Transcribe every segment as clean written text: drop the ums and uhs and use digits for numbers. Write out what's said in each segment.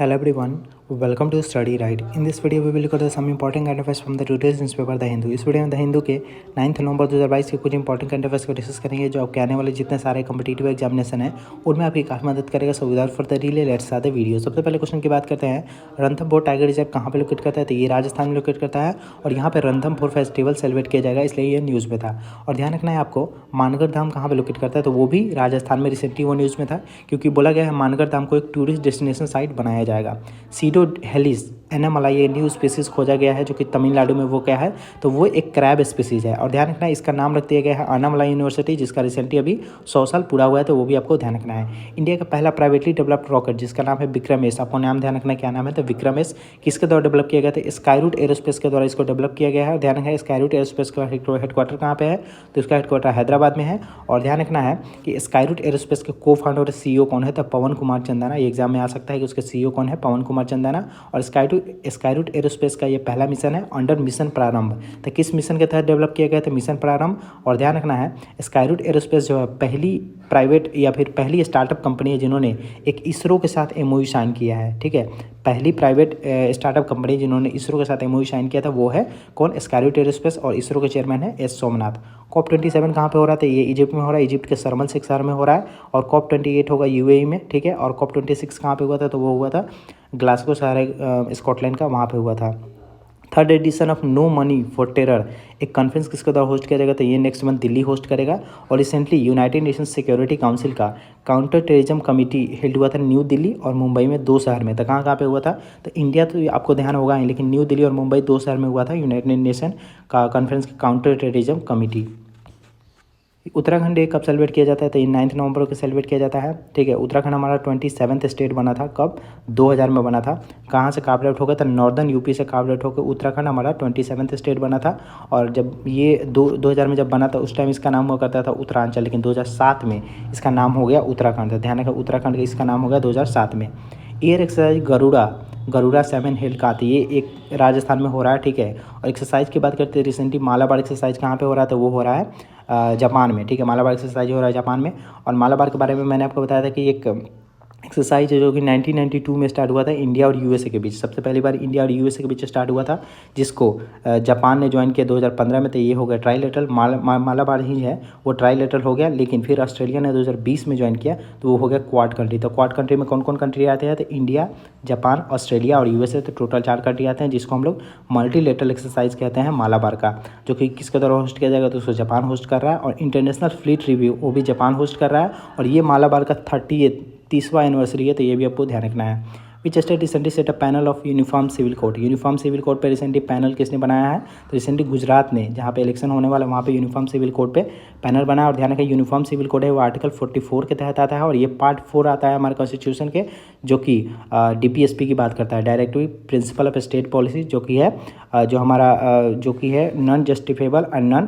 Hello everyone, welcome to Study Right. In this video we will cover some important current affairs from the today's newspaper The Hindu. इस video में the Hindu के 9 नवंबर 2022 के कुछ important current affairs को discuss करेंगे जो आपके आने वाले जितने सारे कम्पिटिटिव एग्जामिनेशन है उनमें आपकी काफ़ी मदद करेगा। So without for the delay let's start the video. सबसे पहले क्वेश्चन की बात करते हैं, रणथंभौर टाइगर रिजर्व कहाँ पे लोकेट करता है? तो ये राजस्थान में लोकेट करता है और यहाँ पे रणथंभौर फेस्टिवल सेलिब्रेट किया जाएगा, इसलिए ये न्यूज़ में था। और ध्यान रखना है आपको, मानगढ़ धाम कहाँ पे लोकेट करता है? तो वो भी राजस्थान में रिसेंटली वो न्यूज़ में था, क्योंकि बोला गया है मानगढ़ धाम को एक टूरिस्ट डेस्टिनेशन साइट बनाया जाएगा। सीडो हेलिस एनामलाई ये न्यू स्पीसीज खोजा गया है जो कि तमिलनाडु में वो क्या है, तो वो एक क्रैब स्पीसीज है। और ध्यान रखना है इसका नाम रख दिया गया है अनामलाई यूनिवर्सिटी, जिसका रिसेंटली अभी 100 साल पूरा हुआ है, तो वो भी आपको ध्यान रखना है। इंडिया का पहला प्राइवेटली डेवलप्ड रॉकेट जिसका नाम है विक्रम एस, आपको नाम ध्यान रखना है क्या नाम है, तो विक्रम एस किसके द्वारा डेवलप किया गया था? स्काईरूट एरोस्पेस के द्वारा इसको डेवलप किया गया है। ध्यान रखना है स्काईरूट एरोस्पेस का हेडक्वार्टर कहाँ पे है, तो इसका हेडक्वार्टर हैदराबाद में है। और ध्यान रखना है कि स्काईरूट एरोस्पेस के को फाउंडर और सीईओ कौन है, तो पवन कुमार चंदाना। ये एग्जाम में आ सकता है कि उसके सीईओ कौन है, पवन कुमार चंदाना। और स्काईरूट एरोस्पेस का ये पहला मिशन है अंडर मिशन प्रारंभ। तो किस मिशन के तहत डेवलप किया गया था? मिशन प्रारंभ। और ध्यान रखना है स्काईरूट एरोस्पेस जो है पहली प्राइवेट या फिर पहली स्टार्टअप कंपनी है जिन्होंने एक इसरो के साथ एमओयू साइन किया है। ठीक है, पहली प्राइवेट स्टार्टअप कंपनी जिन्होंने इसरो के साथ एमओयू साइन किया था वो है कौन? Skyroot aerospace. और इसरो के चेयरमैन है एस सोमनाथ। COP27 कहाँ पे हो रहा था? ये इजिप्ट में हो रहा है, इजिप्ट के शर्म शेख शहर में हो रहा है। और COP28 होगा यूएई में। ठीक है, और COP26 कहाँ पे हुआ था? तो वो हुआ था ग्लासगो शहर स्कॉटलैंड का, वहाँ पे हुआ था। Third edition of no money for terror एक कॉन्फ्रेंस किसके द्वारा होस्ट किया जाएगा? तो ये नेक्स्ट मंथ दिल्ली होस्ट करेगा। और recently United Nations security council का काउंटर टेररिज्म कमेटी हेल्ड हुआ था न्यू दिल्ली और मुंबई में, दो शहर में। तो कहाँ कहाँ पे हुआ था? तो इंडिया तो आपको ध्यान होगा, लेकिन न्यू दिल्ली और मुंबई दो शहर में हुआ था यूनाइटेड नेशन का conference counter terrorism committee. Uttarakhand day कब सेलिब्रेट किया जाता है? तो ये 9 नवंबर को सेलिब्रेट किया जाता है। ठीक है, उत्तराखंड हमारा 27th स्टेट बना था, कब? 2000 में बना था। कहाँ से कार्व आउट होगा? तो नॉर्दर्न यूपी से कार्व आउट होकर उत्तराखंड हमारा 27th स्टेट बना था। और जब ये 2000 में जब बना था उस टाइम इसका नाम हुआ करता था उत्तरांचल, लेकिन 2007 में इसका नाम हो गया उत्तराखंड। तो ध्यान रखा, उत्तराखंड का इसका नाम हो गया 2007 में। एयर एक्सरसाइज गरुड़ा 7 हेल्ड का आती है, ये एक राजस्थान में हो रहा है। ठीक है, और एक्सरसाइज की बात करते हैं, रिसेंटली मालाबार एक्सरसाइज कहाँ पे हो रहा था? वो हो रहा है जापान में। ठीक है, मालाबार एक्सरसाइज हो रहा है जापान में। और मालाबार के बारे में मैंने आपको बताया था कि एक एक्सरसाइज है जो कि 1992 में स्टार्ट हुआ था इंडिया और यूएसए के बीच। सबसे पहली बार इंडिया और यूएसए के बीच स्टार्ट हुआ था, जिसको जापान ने ज्वाइन किया 2015 में। तो ये हो गया ट्राईलेटरल, मालाबार ही है वो ट्राईलेटरल हो गया। लेकिन फिर ऑस्ट्रेलिया ने 2020 में ज्वाइन किया तो वो हो गया क्वाड कंट्री। तो क्वाड कंट्री में कौन कौन कंट्री आते हैं? तो इंडिया, जापान, ऑस्ट्रेलिया और यूएसए। तो टोटल 4 कंट्री आते हैं, जिसको हम लोग मल्टीलेटरल एक्सरसाइज कहते हैं मालाबार का, जो कि किसके द्वारा होस्ट किया जाएगा? तो उसको जापान होस्ट कर रहा है। और इंटरनेशनल फ्लीट रिव्यू वो भी जापान होस्ट कर रहा है। और ये मालाबार का 30वां एनिवर्सरी है, तो ये भी आपको ध्यान रखना है। Which state recently set a panel of uniform civil code? Uniform civil code पे रिसेंटली पैनल किसने बनाया है? तो रिसेंटली गुजरात ने, जहाँ पे इलेक्शन होने वाला वहाँ पे यूनिफॉर्म सिविल कोड पे पैनल बनाया। और ध्यान रखें यूनिफॉर्म सिविल कोड है वो आर्टिकल 44 के तहत आता है, और ये पार्ट 4 आता है हमारे कॉन्स्टिट्यूशन के, जो कि DPSP की बात करता है, directive principle of state policy, जो कि है जो हमारा जो कि है non justifiable and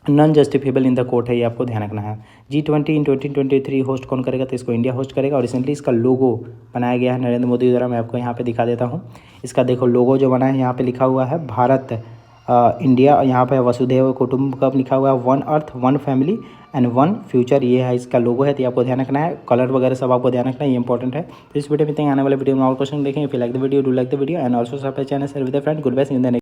non justifiable in the court है, ये आपको ध्यान रखना है। G20 इन 2023 होस्ट कौन करेगा? तो इसको इंडिया होस्ट करेगा। और रिसेंटली इसका लोगो बनाया गया है नरेंद्र मोदी द्वारा। मैं आपको यहाँ पे दिखा देता हूँ, इसका देखो लोगो जो बना है, यहाँ पे लिखा हुआ है भारत इंडिया, यहाँ पे वसुधैव कुटुंबकम लिखा हुआ है, 1 अर्थ 1 फैमिली एंड 1 फ्यूचर, ये है इसका लोगो है। तो ये आपको ध्यान रखना है, कलर वगैरह सब आपको ध्यान रखना है, ये इंपॉर्टेंट है। तो इस वीडियो में आने वाले वीडियो में और क्वेश्चन देखें। If you like the video, do like the video and also subscribe channel, share with friend. Good bye, see you in the next.